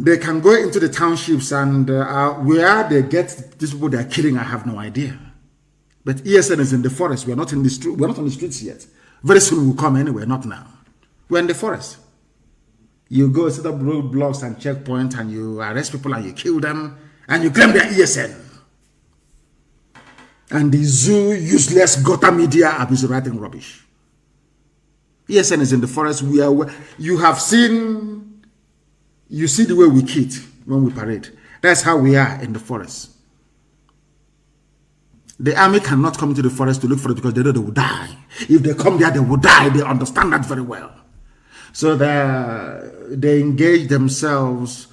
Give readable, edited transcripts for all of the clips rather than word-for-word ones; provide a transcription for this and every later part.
They can go into the townships and where they get these people they are killing, I have no idea. But ESN is in the forest. We're not in the street. We're not on the streets yet. Very soon we'll come anyway, not now. We're in the forest. You go set up roadblocks and checkpoints and you arrest people and you kill them and you claim they're ESN. And the zoo useless gutter media are busy writing rubbish. ESN is in the forest. You see the way we kid when we parade. That's how we are in the forest. The army cannot come into the forest to look for it because they know they will die. If they come there, they will die. They understand that very well. So they engage themselves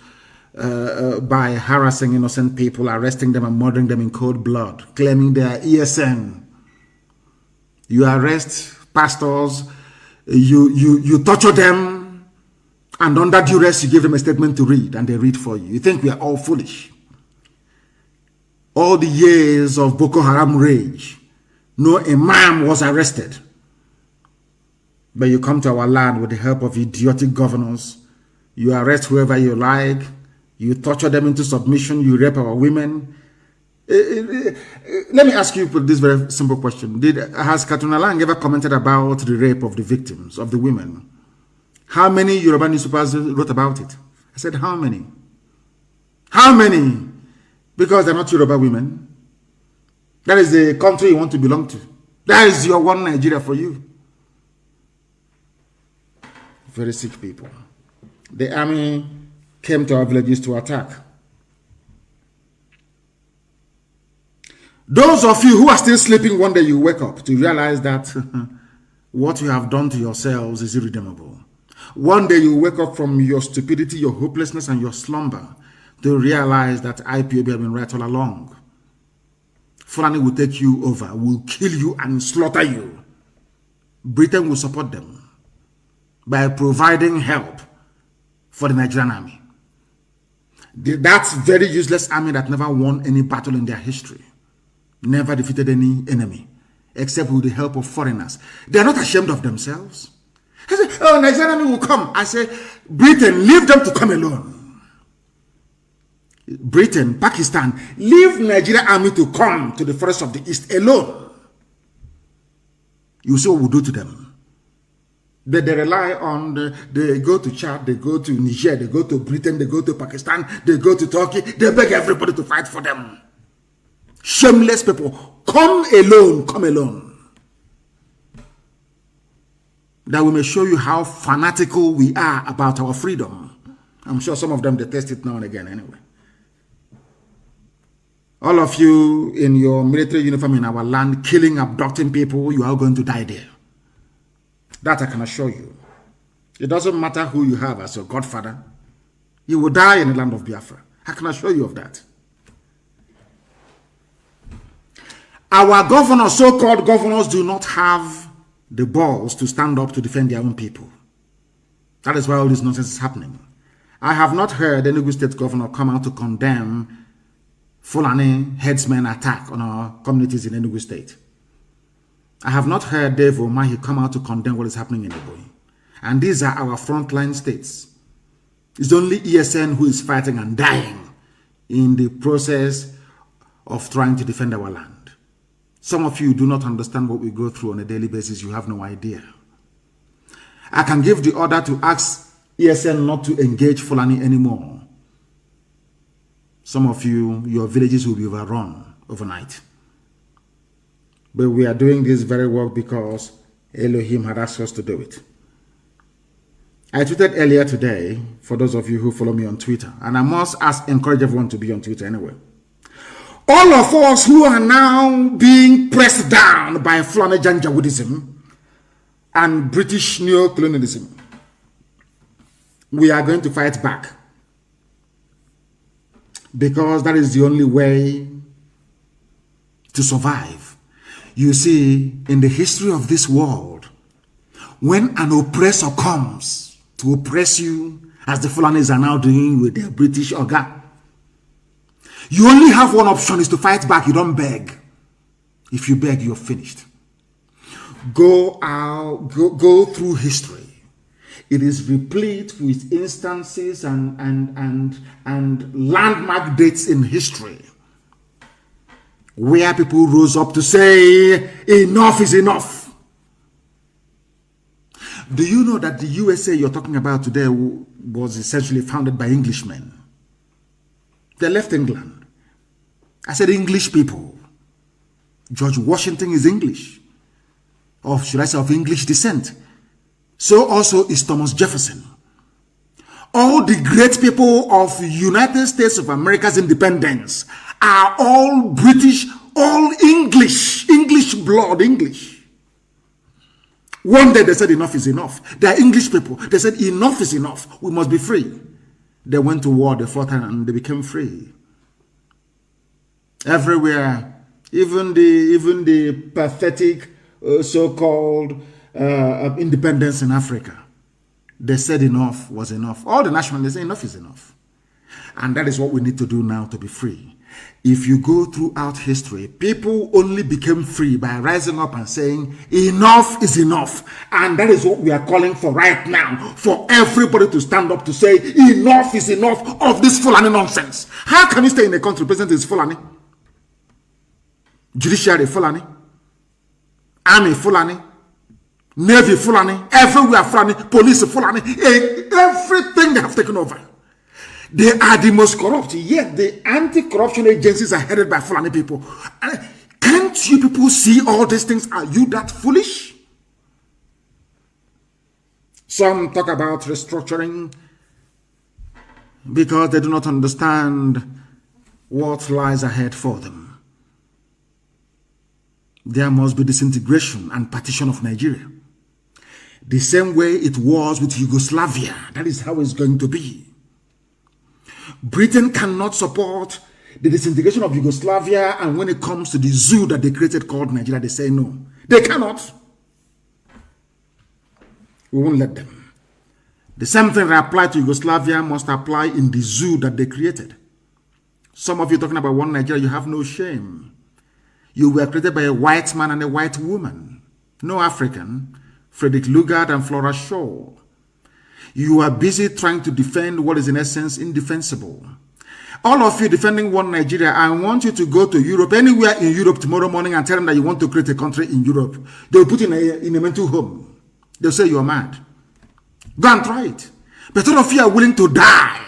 by harassing innocent people, arresting them and murdering them in cold blood, claiming they are ESN. You arrest pastors, you torture them, and under duress you give them a statement to read, and they read for you. You think we are all foolish? All the years of Boko Haram rage, no imam was arrested. But you come to our land with the help of idiotic governors. You arrest whoever you like. You torture them into submission. You rape our women. Let me ask you this very simple question. Has Katuna Lang ever commented about the rape of the victims, of the women? How many Yoruba newspapers wrote about it? I said, how many? How many? Because they're not Yoruba women. That is the country you want to belong to. That is your one Nigeria for you. Very sick people. The army came to our villages to attack. Those of you who are still sleeping, one day you wake up to realize that what you have done to yourselves is irredeemable. One day you wake up from your stupidity, your hopelessness, and your slumber to realize that IPOB have been right all along. Fulani will take you over, will kill you and slaughter you. Britain will support them by providing help for the Nigerian army. That very useless army that never won any battle in their history, never defeated any enemy, except with the help of foreigners. They are not ashamed of themselves. I say, oh, Nigerian army will come. I say, Britain, leave them to come alone. Britain, Pakistan, leave Nigerian army to come to the forest of the east alone. You see what we do to them. They rely on, they go to Chad, they go to Niger, they go to Britain, they go to Pakistan, they go to Turkey, they beg everybody to fight for them. Shameless people, come alone, come alone. That we may show you how fanatical we are about our freedom. I'm sure some of them detest it now and again anyway. All of you in your military uniform in our land, killing, abducting people, you are going to die there. That I can assure you. It doesn't matter who you have as your godfather. You will die in the land of Biafra. I can assure you of that. Our governors, so-called governors, do not have the balls to stand up to defend their own people. That is why all this nonsense is happening. I have not heard any Enugu State governor come out to condemn Fulani headsmen attack on our communities in Enugu State. I have not heard Dave Omahi come out to condemn what is happening in Ebonyi. And these are our frontline states. It's only ESN who is fighting and dying in the process of trying to defend our land. Some of you do not understand what we go through on a daily basis. You have no idea. I can give the order to ask ESN not to engage Fulani anymore. Some of you, your villages will be overrun overnight. But we are doing this very work because Elohim had asked us to do it. I tweeted earlier today, for those of you who follow me on Twitter, and I must encourage everyone to be on Twitter anyway. All of us who are now being pressed down by Fulani Janjaweedism and British neo-colonialism, we are going to fight back. Because that is the only way to survive. You see, in the history of this world, when an oppressor comes to oppress you, as the Fulanis are now doing with their British Oga, you only have one option, is to fight back. You don't beg. If you beg, you're finished. Go through history. It is replete with instances and landmark dates in history where people rose up to say, enough is enough. Do you know that the USA you're talking about today was essentially founded by Englishmen? They left England. I said English people. George Washington is English, or should I say of English descent. So also is Thomas Jefferson. All the great people of United States of America's independence are all British, all English, English blood, English. One day they said enough is enough. They are English people. They said enough is enough. We must be free. They went to war, they fought, and they became free. Everywhere, even the pathetic so-called independence in Africa, they said enough was enough. All the nationalists say enough is enough. And that is what we need to do now to be free. If you go throughout history, people only became free by rising up and saying enough is enough. And that is what we are calling for right now, for everybody to stand up to say enough is enough of this Fulani nonsense. How can you stay in a country president is Fulani, judiciary Fulani, army Fulani, navy Fulani, everywhere Fulani, police Fulani, everything they have taken over. They are the most corrupt, yet the anti-corruption agencies are headed by Fulani people. Can't you people see all these things? Are you that foolish? Some talk about restructuring because they do not understand what lies ahead for them. There must be disintegration and partition of Nigeria. The same way it was with Yugoslavia. That is how it's going to be. Britain cannot support the disintegration of Yugoslavia, and when it comes to the zoo that they created called Nigeria, they say no. They cannot. We won't let them. The same thing that applied to Yugoslavia must apply in the zoo that they created. Some of you talking about one Nigeria, you have no shame. You were created by a white man and a white woman. No African. Frederick Lugard and Flora Shaw. You are busy trying to defend what is in essence indefensible. All of you defending one Nigeria, I want you to go to Europe, anywhere in Europe tomorrow morning and tell them that you want to create a country in Europe. They'll put you in a mental home. They'll say you're mad. Go and try it. But all of you are willing to die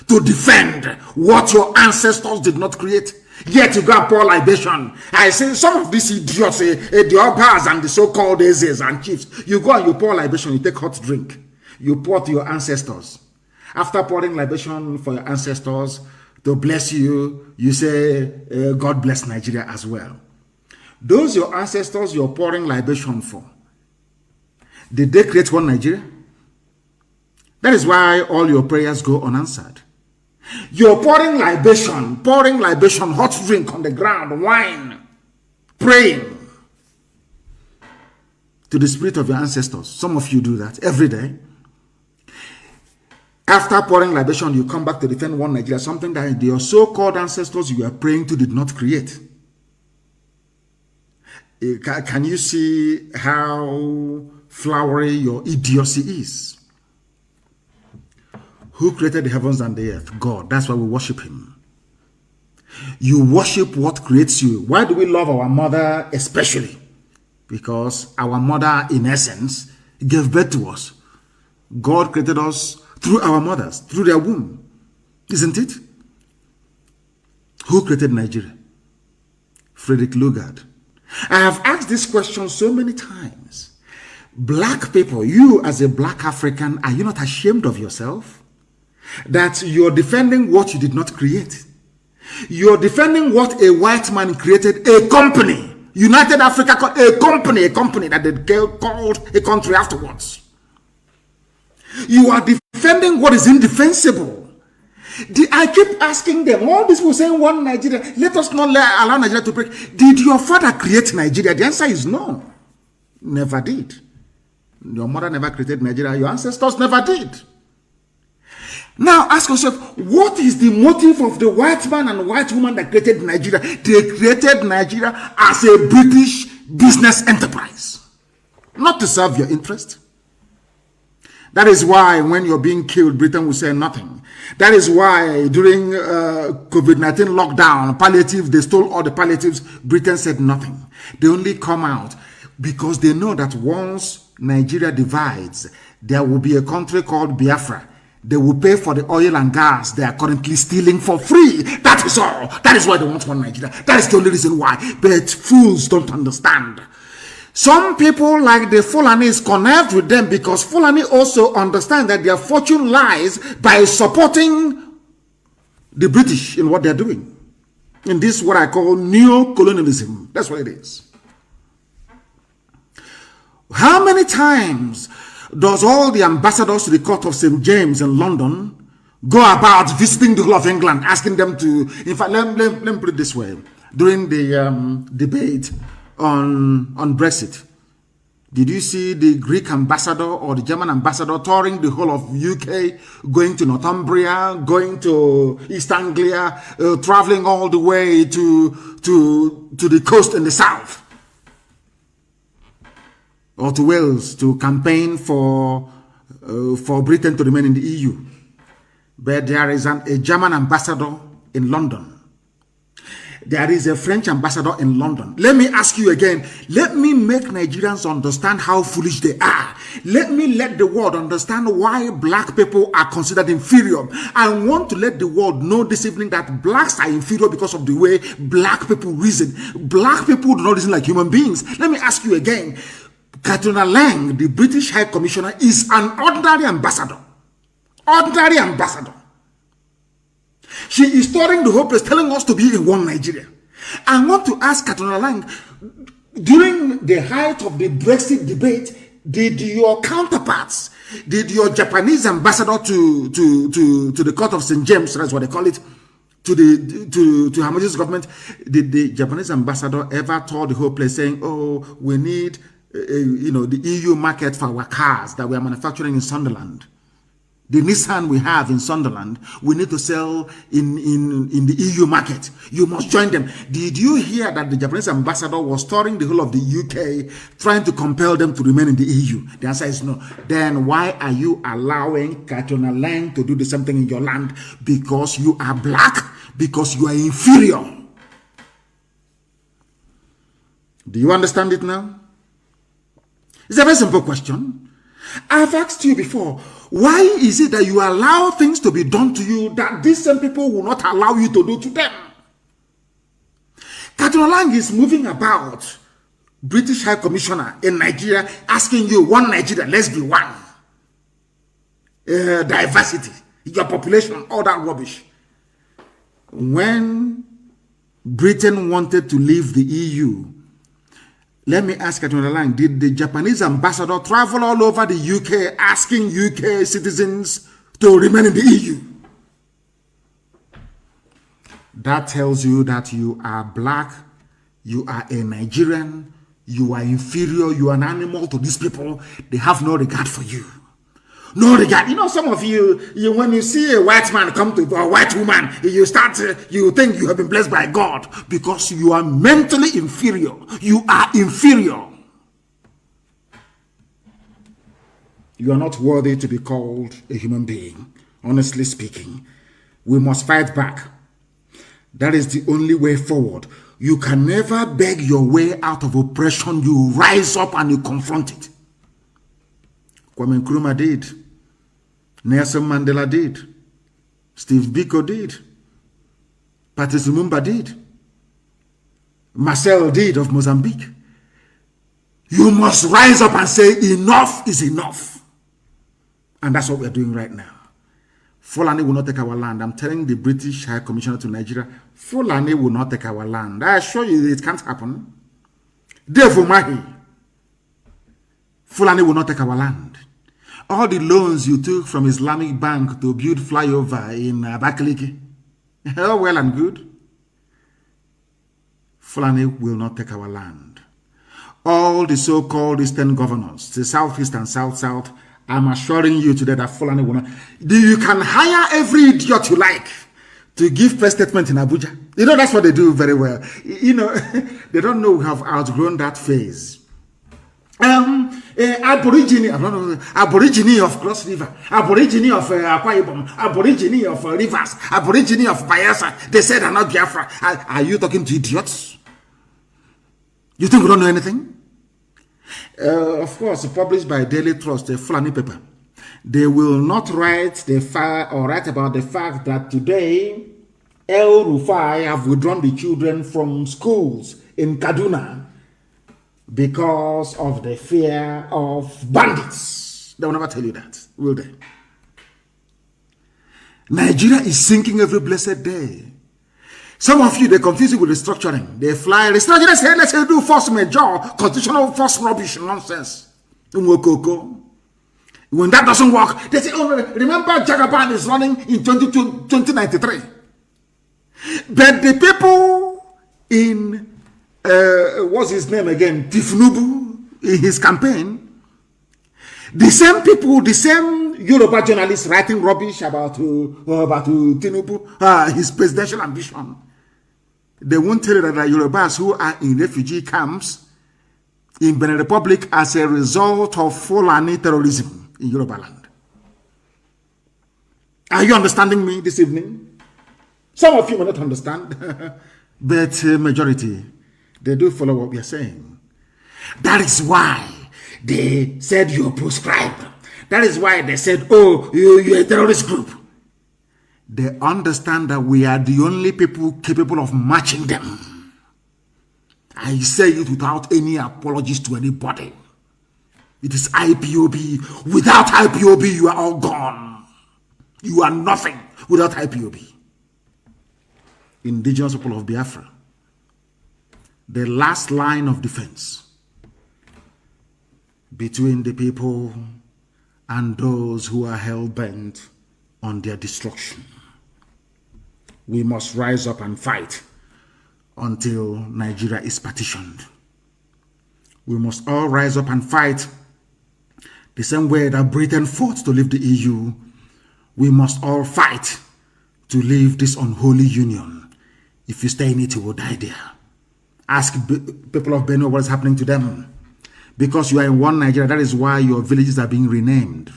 to defend what your ancestors did not create. Yet you go and pour libation. I say some of these idiots, the Obas and the so-called Ezes and chiefs, you go and you pour libation, you take hot drink. You pour to your ancestors. After pouring libation for your ancestors to bless you, you say, God bless Nigeria as well. Those your ancestors you're pouring libation for, did they create one Nigeria? That is why all your prayers go unanswered. You're pouring libation, hot drink on the ground, wine, praying to the spirit of your ancestors. Some of you do that every day. After pouring libation, you come back to defend one Nigeria, something that your so-called ancestors you are praying to did not create. Can you see how flowery your idiocy is? Who created the heavens and the earth? God. That's why we worship him. You worship what creates you. Why do we love our mother especially? Because our mother, in essence, gave birth to us. God created us through our mothers, through their womb. Isn't it? Who created Nigeria? Frederick Lugard. I have asked this question so many times. Black people, you as a black African, are you not ashamed of yourself? That you're defending what you did not create. You're defending what a white man created, a company. United Africa, a company that they called a country afterwards. You are defending what is indefensible. I keep asking them, all these people saying one Nigeria, let us not allow Nigeria to break. Did your father create Nigeria? The answer is no. Never did. Your mother never created Nigeria. Your ancestors never did. Now ask yourself, what is the motive of the white man and white woman that created Nigeria? They created Nigeria as a British business enterprise, not to serve your interest. That is why when you're being killed, Britain will say nothing. That is why during COVID-19 lockdown, palliative, they stole all the palliatives, Britain said nothing. They only come out because they know that once Nigeria divides, there will be a country called Biafra. They will pay for the oil and gas they are currently stealing for free. That is all. That is why they want one Nigeria. That is the only reason why. But fools don't understand. Some people like the Fulanis connect with them because Fulani also understand that their fortune lies by supporting the British in what they're doing. In this, what I call neo-colonialism. That's what it is. How many times does all the ambassadors to the court of St. James in London go about visiting the whole of England, asking them to, in fact, let me put it this way. During the debate on Brexit, did you see the Greek ambassador or the German ambassador touring the whole of UK, going to Northumbria, going to East Anglia, traveling all the way to the coast in the south, or to Wales to campaign for Britain to remain in the EU? But there is a German ambassador in London. There is a French ambassador in London. Let me ask you again. Let me make Nigerians understand how foolish they are. Let me let the world understand why black people are considered inferior. I want to let the world know this evening that blacks are inferior because of the way black people reason. Black people do not reason like human beings. Let me ask you again. Katrina Lang, the British High Commissioner, is an ordinary ambassador. Ordinary ambassador. She is touring the whole place, telling us to be in one Nigeria. I want to ask Katrina Lang, during the height of the Brexit debate, did your counterparts, did your Japanese ambassador to the court of St. James, that's what they call it, to Her Majesty's government, did the Japanese ambassador ever tour the whole place saying, oh, we need the EU market for our cars that we are manufacturing in Sunderland? The Nissan we have in Sunderland, we need to sell in the EU market. You must join them. Did you hear that the Japanese ambassador was touring the whole of the UK, trying to compel them to remain in the EU? The answer is no. Then why are you allowing Katrina Lang to do the same thing in your land? Because you are black, because you are inferior. Do you understand it now? It's a very simple question. I've asked you before, why is it that you allow things to be done to you that these same people will not allow you to do to them? Katrina Lang is moving about, British High Commissioner in Nigeria, asking you, one Nigeria, let's be one. Diversity, your population, all that rubbish. When Britain wanted to leave the EU, let me ask Katrina Lang, did the Japanese ambassador travel all over the UK asking UK citizens to remain in the EU? That tells you that you are black, you are a Nigerian, you are inferior, you are an animal to these people. They have no regard for you. No regard. You know, some of you when you see a white man come to a white woman, you think you have been blessed by God because you are mentally inferior. You are inferior. You are not worthy to be called a human being. Honestly speaking, we must fight back. That is the only way forward. You can never beg your way out of oppression. You rise up and you confront it. Kwame Nkrumah did. Nelson Mandela did. Steve Biko did. Patrice Lumumba did. Marcel did of Mozambique. You must rise up and say enough is enough. And that's what we're doing right now. Fulani will not take our land. I'm telling the British High Commissioner to Nigeria, Fulani will not take our land. I assure you it can't happen. Devumahi. Fulani will not take our land. All the loans you took from Islamic Bank to build flyover in Abakaliki, well and good. Fulani will not take our land. All the so-called Eastern governors, the Southeast and South-South, I'm assuring you today that Fulani will not. You can hire every idiot you like to give press statement in Abuja. You know, that's what they do very well. You know, they don't know we have outgrown that phase. A Aborigine, Aborigine of Cross River, Aborigine of Akwa Ibom, Aborigine of Rivers, Aborigine of Bayelsa. They said are not Biafra. Are you talking to idiots? You think we don't know anything? Of course, published by Daily Trust, a Fulani paper. They will not write write about the fact that today El Rufai have withdrawn the children from schools in Kaduna because of the fear of bandits. They will never tell you that, will they? Nigeria is sinking every blessed day. Some of you, they confuse it with restructuring. They fly restructuring. Let's say do force major, constitutional force rubbish nonsense. When that doesn't work, they say, oh, remember Jagaban is running in 2093. But the people in, what's his name again, Tifnubu, in his campaign, the same people, the same Yoruba journalists writing rubbish about Tinubu, his presidential ambition. They won't tell you that the Yorubas who are in refugee camps in Benin Republic as a result of Fulani terrorism in Yoruba land. Are you understanding me this evening? Some of you may not understand, but majority, they do follow what we are saying. That is why they said you're proscribed. That is why they said, oh, you're a terrorist group. They understand that we are the only people capable of matching them. I say it without any apologies to anybody. It is IPOB. Without IPOB, you are all gone. You are nothing without IPOB. Indigenous people of Biafra. The last line of defense between the people and those who are hell-bent on their destruction. We must rise up and fight until Nigeria is partitioned. We must all rise up and fight the same way that Britain fought to leave the EU. We must all fight to leave this unholy union. If you stay in it, you will die there. Ask people of Benue what is happening to them. Because you are in one Nigeria, that is why your villages are being renamed.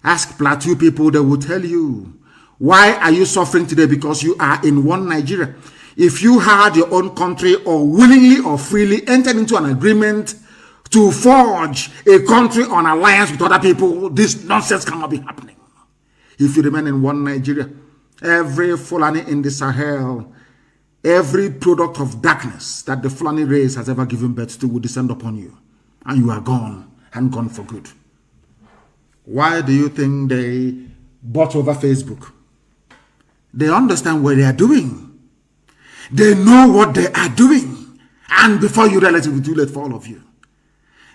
Ask Plateau people, they will tell you. Why are you suffering today? Because you are in one Nigeria. If you had your own country or willingly or freely entered into an agreement to forge a country on alliance with other people, this nonsense cannot be happening. If you remain in one Nigeria, every Fulani in the Sahel, every product of darkness that the Fulani race has ever given birth to will descend upon you. And you are gone, and gone for good. Why do you think they bought over Facebook? They understand what they are doing. They know what they are doing. And before you realize it will be too late for all of you.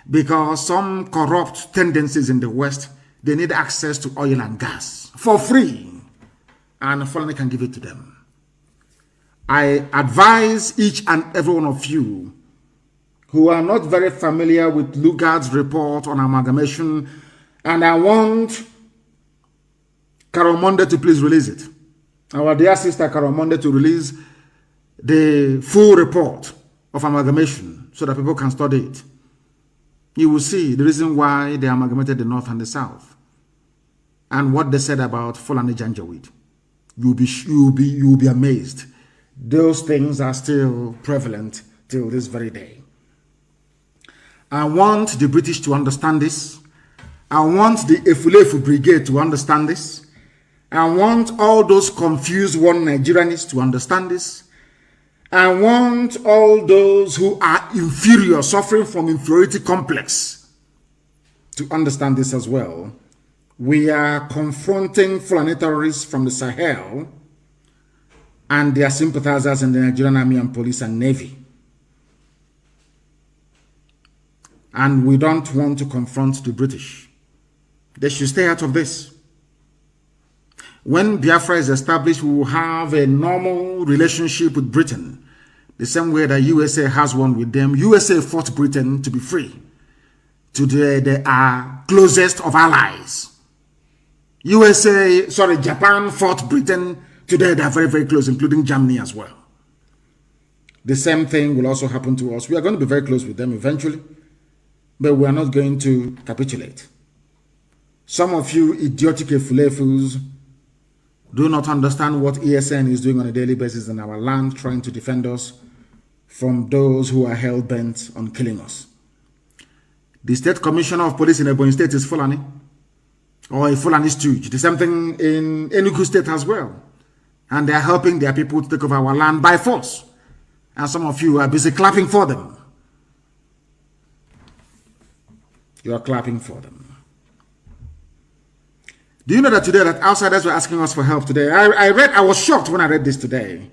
Because some corrupt tendencies in the West, they need access to oil and gas for free. And Fulani can give it to them. I advise each and every one of you who are not very familiar with Lugard's report on amalgamation, and I want Carol Monday to please release it. Our dear sister Carol Monday to release the full report of amalgamation so that people can study it. You will see the reason why they amalgamated the North and the South and what they said about Fulani Janjaweed. You'll be amazed. Those things are still prevalent till this very day. I want the British to understand this. I want the Efulefu Brigade to understand this. I want all those confused one Nigerianists to understand this. I want all those who are inferior, suffering from inferiority complex, to understand this as well. We are confronting Fulani terrorists from the Sahel and their sympathizers in the Nigerian Army and Police and Navy. And we don't want to confront the British. They should stay out of this. When Biafra is established, we will have a normal relationship with Britain, the same way that USA has one with them. USA fought Britain to be free. Today, they are closest of allies. Japan fought Britain. Today, they are very, very close, including Germany as well. The same thing will also happen to us. We are going to be very close with them eventually. but we are not going to capitulate. Some of you idiotic fools do not understand what ESN is doing on a daily basis in our land, trying to defend us from those who are hell-bent on killing us. The State Commissioner of Police in Ebonyi State is Fulani, or a Fulani stooge. The same thing in Enugu State as well. And they are helping their people to take over our land by force. And some of you are busy clapping for them. You are clapping for them. Do you know that today that outsiders were asking us for help today? I was shocked when I read this today.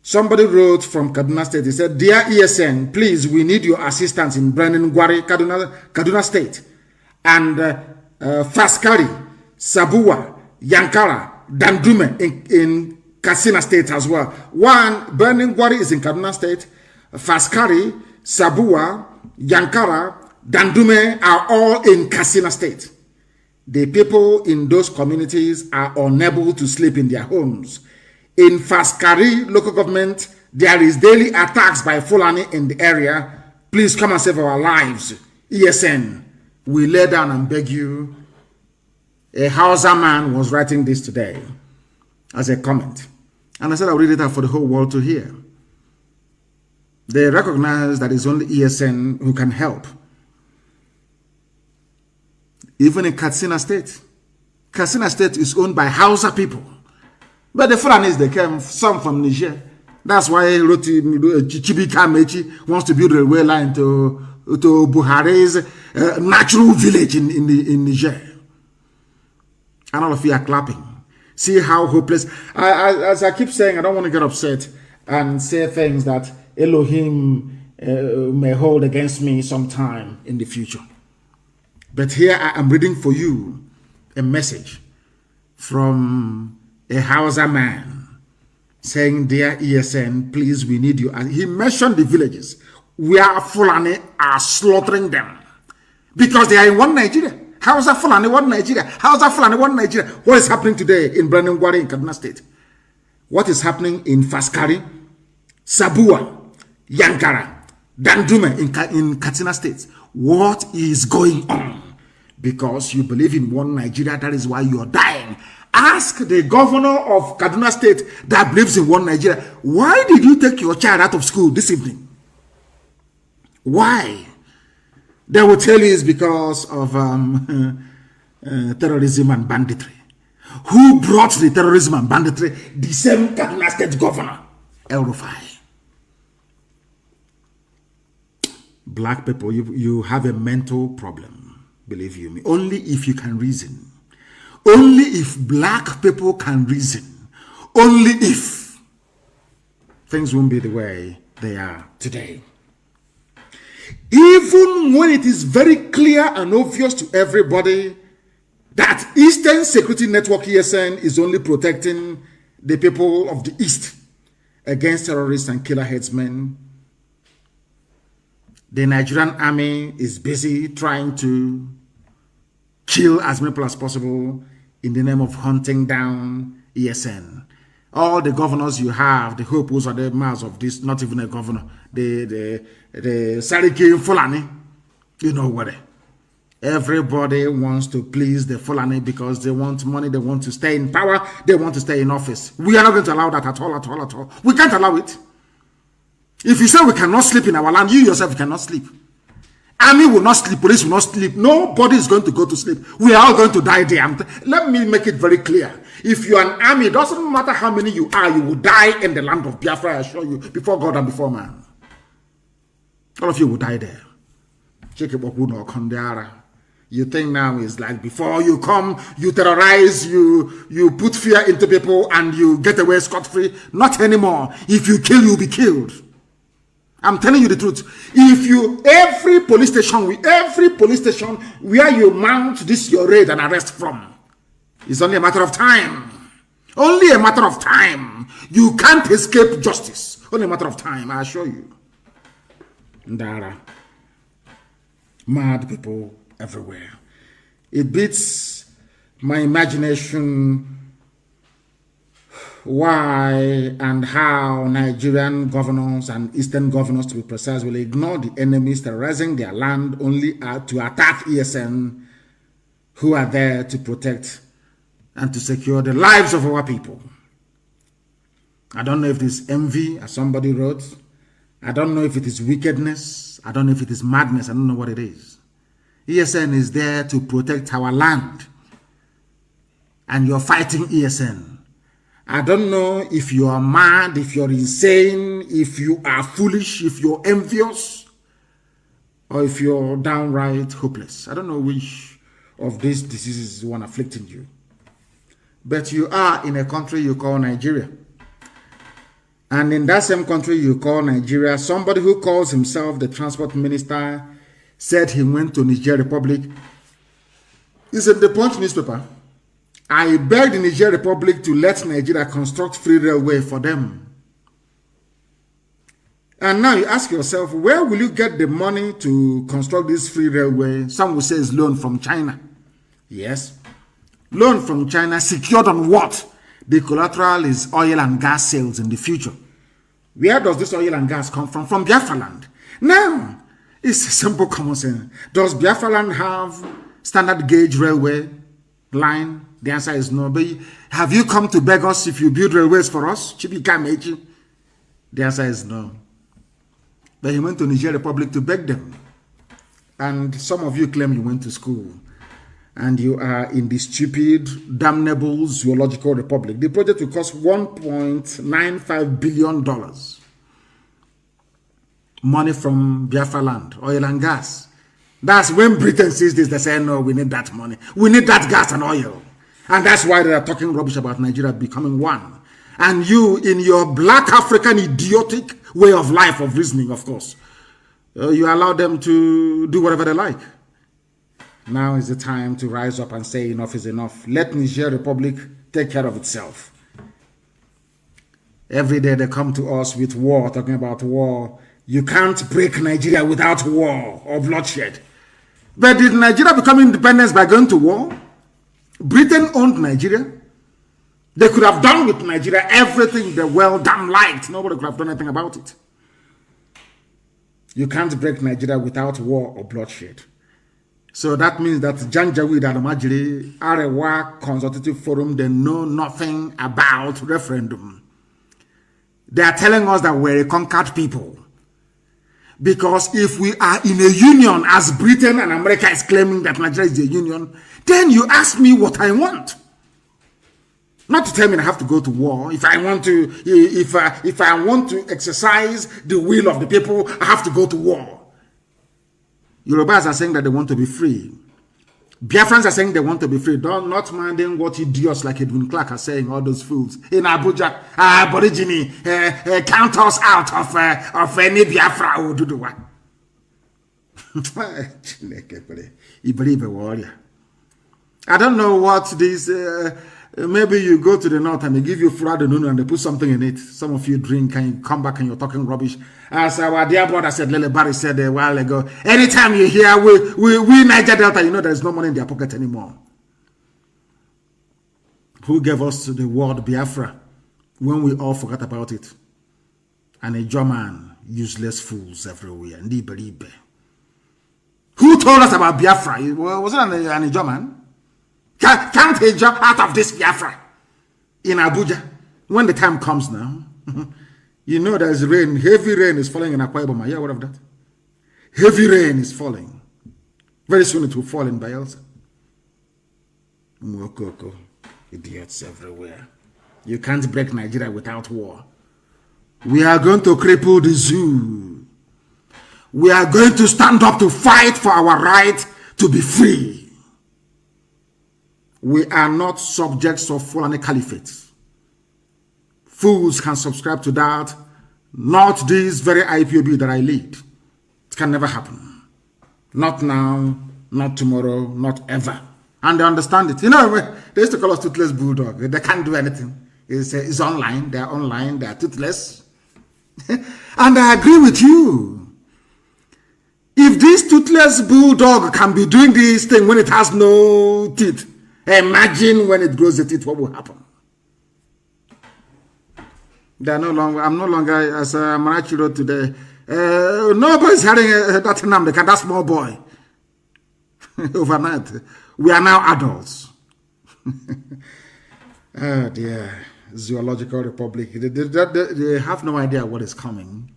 Somebody wrote from Kaduna State. He said, "Dear ESN, please, we need your assistance in Brandon Gwari, Kaduna State, and Faskari, Sabuwa, Yankara, Dandume in Katsina State as well." One, Brandon Gwari is in Kaduna State. Faskari, Sabuwa, Yankara, Dandume are all in Katsina State. The people in those communities are unable to sleep in their homes. In Faskari local government, there is daily attacks by Fulani in the area. Please come and save our lives. ESN, we lay down and beg you. A Hausa man was writing this today as a comment. And I said I'll read it out for the whole world to hear. They recognize that it's only ESN who can help. Even in Katsina State. Katsina State is owned by Hausa people. But the Fulanis, they came, some from Niger. That's why Chibika Mechi wants to build a railway line to Buhari's natural village in Niger. And all of you are clapping. See how hopeless. As I keep saying, I don't want to get upset and say things that Elohim may hold against me sometime in the future. But here I am reading for you a message from a Hausa man saying, "Dear ESN, please, we need you." And he mentioned the villages where Fulani are slaughtering them because they are in one Nigeria. Hausa Fulani, one Nigeria. Hausa Fulani, one Nigeria. What is happening today in Brandon Gwari in Kaduna State? What is happening in Faskari, Sabuwa, Yankara, Dandume in Katsina State? What is going on? Because you believe in one Nigeria, that is why you are dying. Ask the governor of Kaduna State that believes in one Nigeria, why did you take your child out of school this evening? Why? They will tell you it's because of terrorism and banditry. Who brought the terrorism and banditry? The same Kaduna State governor, El Rufai. Black people, you have a mental problem. Believe you me. Only if you can reason. Only if black people can reason. Only if things won't be the way they are today. Even when it is very clear and obvious to everybody that Eastern Security Network ESN is only protecting the people of the East against terrorists and killer headsmen, the Nigerian army is busy trying to kill as many people as possible in the name of hunting down ESN. All the governors you have, the hopes are the mouths of this, not even a governor, the Sariki Fulani, you know what? Everybody wants to please the Fulani because they want money, they want to stay in power, they want to stay in office. We are not going to allow that at all. We can't allow it. If you say we cannot sleep in our land, you yourself cannot sleep. Army will not sleep, police will not sleep. Nobody is going to go to sleep. We are all going to die there. Let me make it very clear. If you are an army, it doesn't matter how many you are, you will die in the land of Biafra, I assure you, before God and before man. All of you will die there. You think now is like before you come, you terrorize, you put fear into people and you get away scot-free. Not anymore. If you kill, you'll be killed. I'm telling you the truth. Every police station where you mount this your raid and arrest from, it's only a matter of time. Only a matter of time. You can't escape justice. Only a matter of time, I assure you. Ndara. Mad people everywhere. It beats my imagination why and how Nigerian governors and Eastern governors, to be precise, will ignore the enemies terrorizing their land only to attack ESN, who are there to protect and to secure the lives of our people. I don't know if it is envy, as somebody wrote. I don't know if it is wickedness. I don't know if it is madness. I don't know what it is. ESN is there to protect our land. And you're fighting ESN. I don't know if you are mad, if you're insane, if you are foolish, if you're envious, or if you're downright hopeless. I don't know which of these diseases is one afflicting you. But you are in a country you call Nigeria. And in that same country you call Nigeria, somebody who calls himself the transport minister said he went to Niger Republic. It's in the Punch newspaper. I begged the Niger Republic to let Nigeria construct free railway for them. And now you ask yourself, where will you get the money to construct this free railway? Some will say it's loan from China. Yes. Loan from China secured on what? The collateral is oil and gas sales in the future. Where does this oil and gas come from? From Biafra land. Now, it's simple common sense. Does Biafra land have standard gauge railway line? The answer is no. But have you come to beg us if you build railways for us? The answer is no. But he went to Niger Republic to beg them. And some of you claim you went to school. And you are in the stupid, damnable zoological republic. The project will cost $1.95 billion. Money from Biafra land, oil and gas. That's when Britain sees this, they say, no, we need that money. We need that gas and oil. And that's why they are talking rubbish about Nigeria becoming one. And you, in your black African idiotic way of life, of reasoning, of course, you allow them to do whatever they like. Now is the time to rise up and say enough is enough. Let Niger Republic take care of itself. Every day they come to us with war, talking about war. You can't break Nigeria without war or bloodshed. But did Nigeria become independent by going to war? Britain owned Nigeria. They could have done with Nigeria everything they well damn liked. Nobody could have done anything about it. You can't break Nigeria without war or bloodshed. So that means that Janjaweed and Amajiri, Arewa Consultative Forum, they know nothing about referendum. They are telling us that we're a conquered people. Because if we are in a union, as Britain and America is claiming that Nigeria is a union, then you ask me what I want. Not to tell me I have to go to war. If I want to, if I want to exercise the will of the people, I have to go to war. Yorubas are saying that they want to be free. Biafrans are saying they want to be free. Not minding what idiots like Edwin Clark are saying, all those fools. In Abuja, Aborigine, count us out of any Biafra or Duduwa. You believe a warrior. I don't know what this... maybe you go to the north and they give you flour and noon and they put something in it. Some of you drink and you come back and you're talking rubbish. As our dear brother said, Lele Barry said a while ago, anytime you hear we Niger Delta, you know there's no money in their pocket anymore. Who gave us the word Biafra when we all forgot about it? And a German, useless fools everywhere. Who told us about Biafra? Was it an German? Can't a job out of this Biafra in Abuja when the time comes now? You know there's rain, heavy rain is falling in Akwa Ibom. Are you aware of that? Heavy rain is falling. Very soon it will fall in Bayelsa. Mwokoko, idiots everywhere. You can't break Nigeria without war. We are going to cripple the zoo. We are going to stand up to fight for our right to be free. We are not subjects of Fulani Caliphate. Fools can subscribe to that. Not this very IPOB that I lead. It can never happen. Not now, not tomorrow, not ever. And they understand it. You know, they used to call us toothless bulldog. They can't do anything. It's online. They are online. They are toothless. And I agree with you. If this toothless bulldog can be doing this thing when it has no teeth, imagine when it grows the teeth, what will happen? They are no longer. I'm no longer as Marachi wrote today. Nobody's hearing that Nnamdi Kanu, that small boy. Overnight, we are now adults. Oh dear, Zoological Republic. They have no idea what is coming.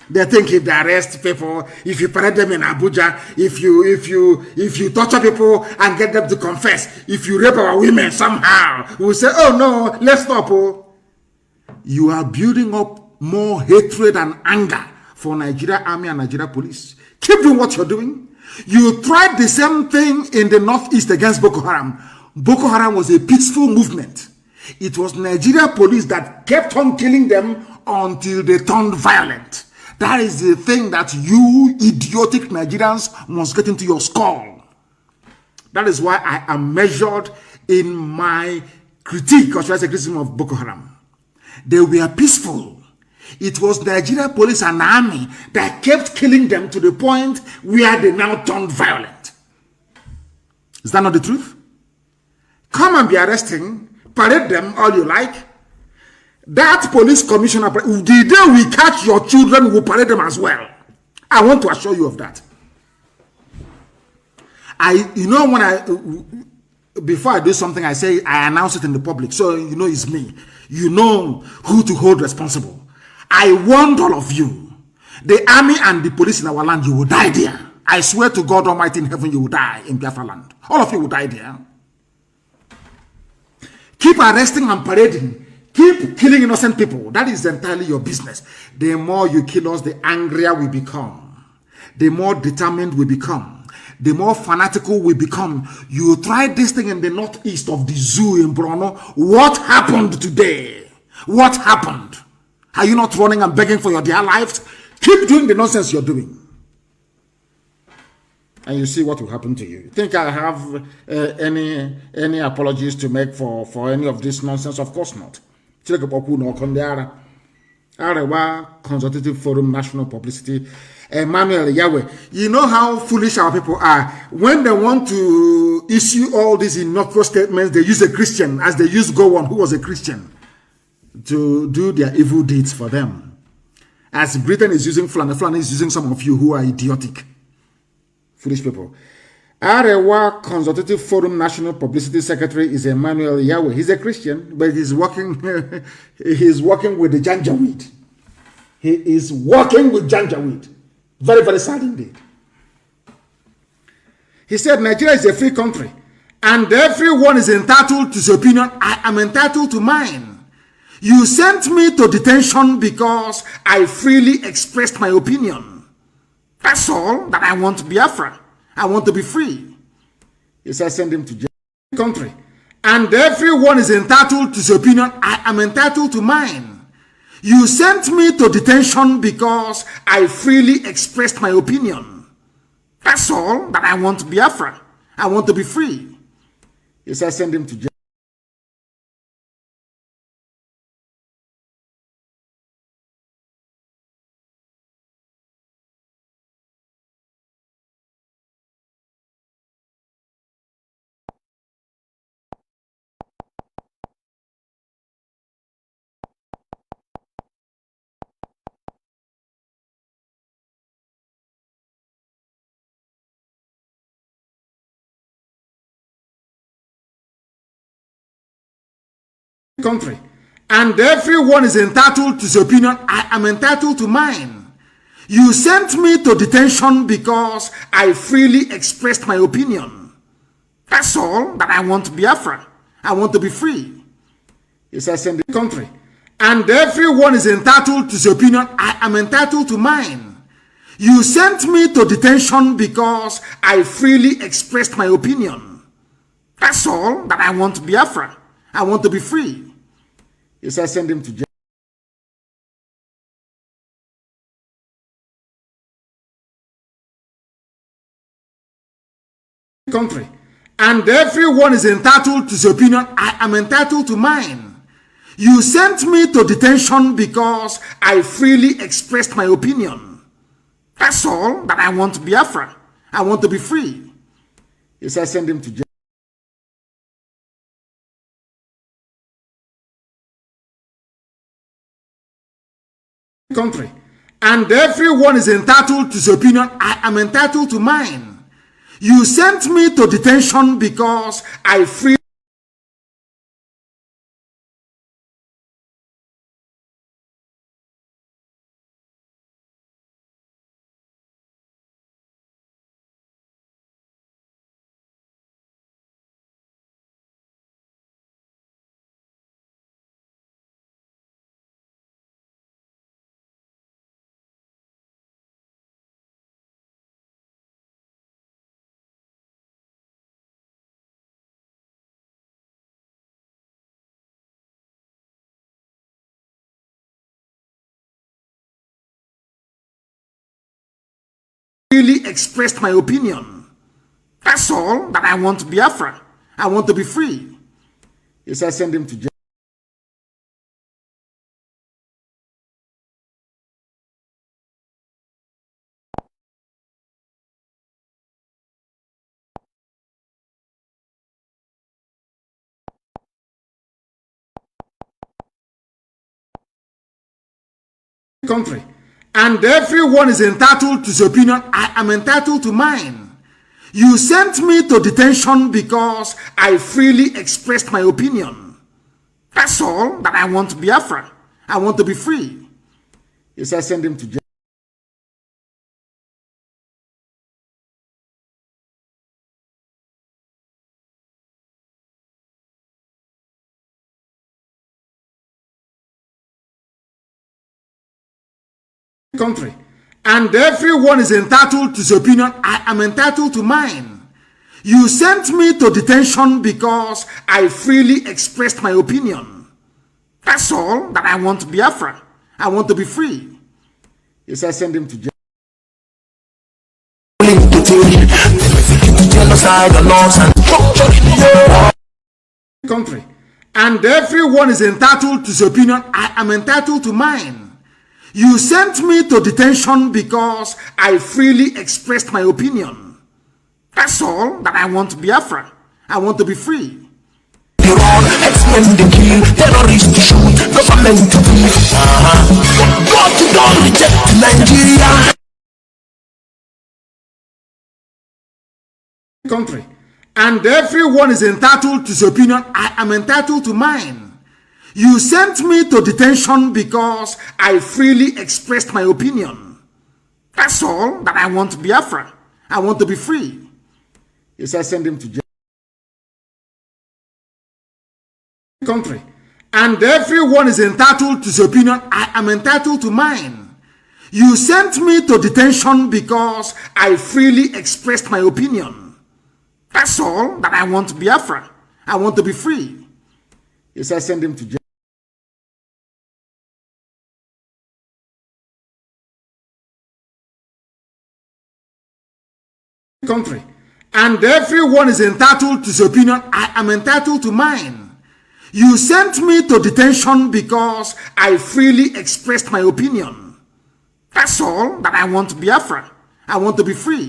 They think if they arrest people, if you parade them in Abuja, if you torture people and get them to confess, if you rape our women somehow, we'll say, oh no, let's stop. Oh. You are building up more hatred and anger for Nigeria Army and Nigeria Police. Keep doing what you're doing. You tried the same thing in the Northeast against Boko Haram. Boko Haram was a peaceful movement. It was Nigeria Police that kept on killing them until they turned violent. That is the thing that you idiotic Nigerians must get into your skull. That is why I am measured in my critique, or should I say criticism, of Boko Haram. They were peaceful. It was Nigeria Police and Army that kept killing them to the point where they now turned violent. Is that not the truth? Come and be arresting, parade them all you like. That police commissioner, the day we catch your children, we will parade them as well. I want to assure you of that. Before I do something, I say, I announce it in the public. So, you know, it's me. You know who to hold responsible. I warned all of you. The army and the police in our land, you will die there. I swear to God Almighty in heaven, you will die in Biafra land. All of you will die there. Keep arresting and parading. Keep killing innocent people. That is entirely your business. The more you kill us, the angrier we become. The more determined we become. The more fanatical we become. You tried this thing in the northeast of the zoo in Bruno. What happened today? What happened? Are you not running and begging for your dear lives? Keep doing the nonsense you're doing. And you see what will happen to you. You think I have any apologies to make for any of this nonsense? Of course not. Arewa Consultative Forum National Publicity, Emmanuel Yahweh. You know how foolish our people are. When they want to issue all these innocuous statements, they use a Christian, as they used Gowon, who was a Christian, to do their evil deeds for them. As Britain is using Fulani is using some of you who are idiotic. Foolish people. Arewa Consultative Forum National Publicity Secretary is Emmanuel Yahweh. He's a Christian, but he's working he's working with the Janjaweed. He is working with Janjaweed. Very, very sad indeed. He said Nigeria is a free country and everyone is entitled to his opinion. I am entitled to mine. You sent me to detention because I freely expressed my opinion. That's all that I want to be Biafra. I want to be free. He said, send him to jail. Country. And everyone is entitled to his opinion. I am entitled to mine. You sent me to detention because I freely expressed my opinion. That's all that I want to be Biafra. I want to be free. He said, send him to jail. Country. And everyone is entitled to his opinion. I am entitled to mine. You sent me to detention because I freely expressed my opinion. That's all that I want to be Biafra. I want to be free. He said, send the country. And everyone is entitled to his opinion. I am entitled to mine. You sent me to detention because I freely expressed my opinion. That's all that I want to be Biafra. I want to be free. He said, send him to jail. Country. And everyone is entitled to his opinion. I am entitled to mine. You sent me to detention because I freely expressed my opinion. That's all that I want to be Biafra. I want to be free. He said, send him to jail. country, and everyone is entitled to his opinion. I am entitled to mine. You sent me to detention because I freely expressed my opinion. That's all that I want to be Biafra. I want to be free. He said, send him to jail. Country, and everyone is entitled to his opinion. I am entitled to mine. You sent me to detention because I freely expressed my opinion. That's all that I want to be Biafra. I want to be free. He said, send him to jail. Country, and everyone is entitled to his opinion. I am entitled to mine. You sent me to detention because I freely expressed my opinion. That's all that I want to be Biafra. I want to be free. He said, send him to jail. Country, and everyone is entitled to his opinion. I am entitled to mine. You sent me to detention because I freely expressed my opinion. That's all that I want to be Biafra. I want to be free. Iran, X-Men to kill, terrorists to shoot, government to kill. What you don't reject Nigeria. Country, and everyone is entitled to his opinion. I am entitled to mine. You sent me to detention because I freely expressed my opinion. That's all that I want to be Biafra. I want to be free. He said, send him to jail. Country, and everyone is entitled to his opinion. I am entitled to mine. You sent me to detention because I freely expressed my opinion. That's all that I want to be Biafra. I want to be free. He said, send him to jail. Country, and everyone is entitled to his opinion. I am entitled to mine. You sent me to detention because I freely expressed my opinion. That's all that I want to be Biafra. I want to be free.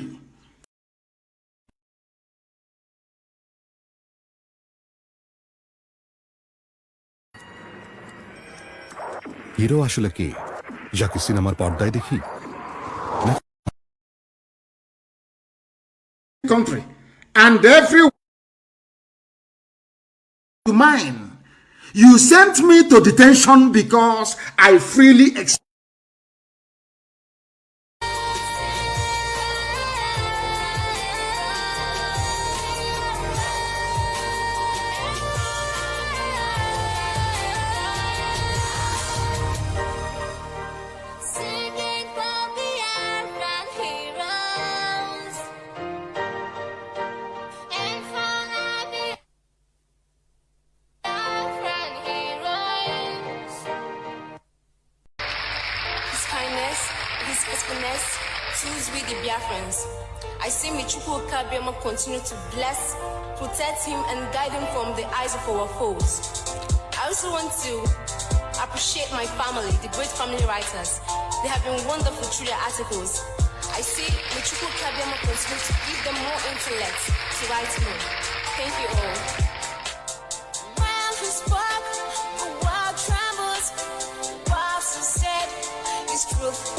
Hero আসলে কি যাকে সিনেমার পর্দায় দেখি Country, and everyone to mine. You sent me to detention because I freely expressed his faithfulness choose we the Biafrans. I see Michukwu Kabiama continue to bless, protect him and guide him from the eyes of our foes. I also want to appreciate my family, the great family writers. They have been wonderful through their articles. I see Michukwu Kabiama continue to give them more intellect to write more. Thank you all. When he spoke, the world trembles. Whilst he said, his truth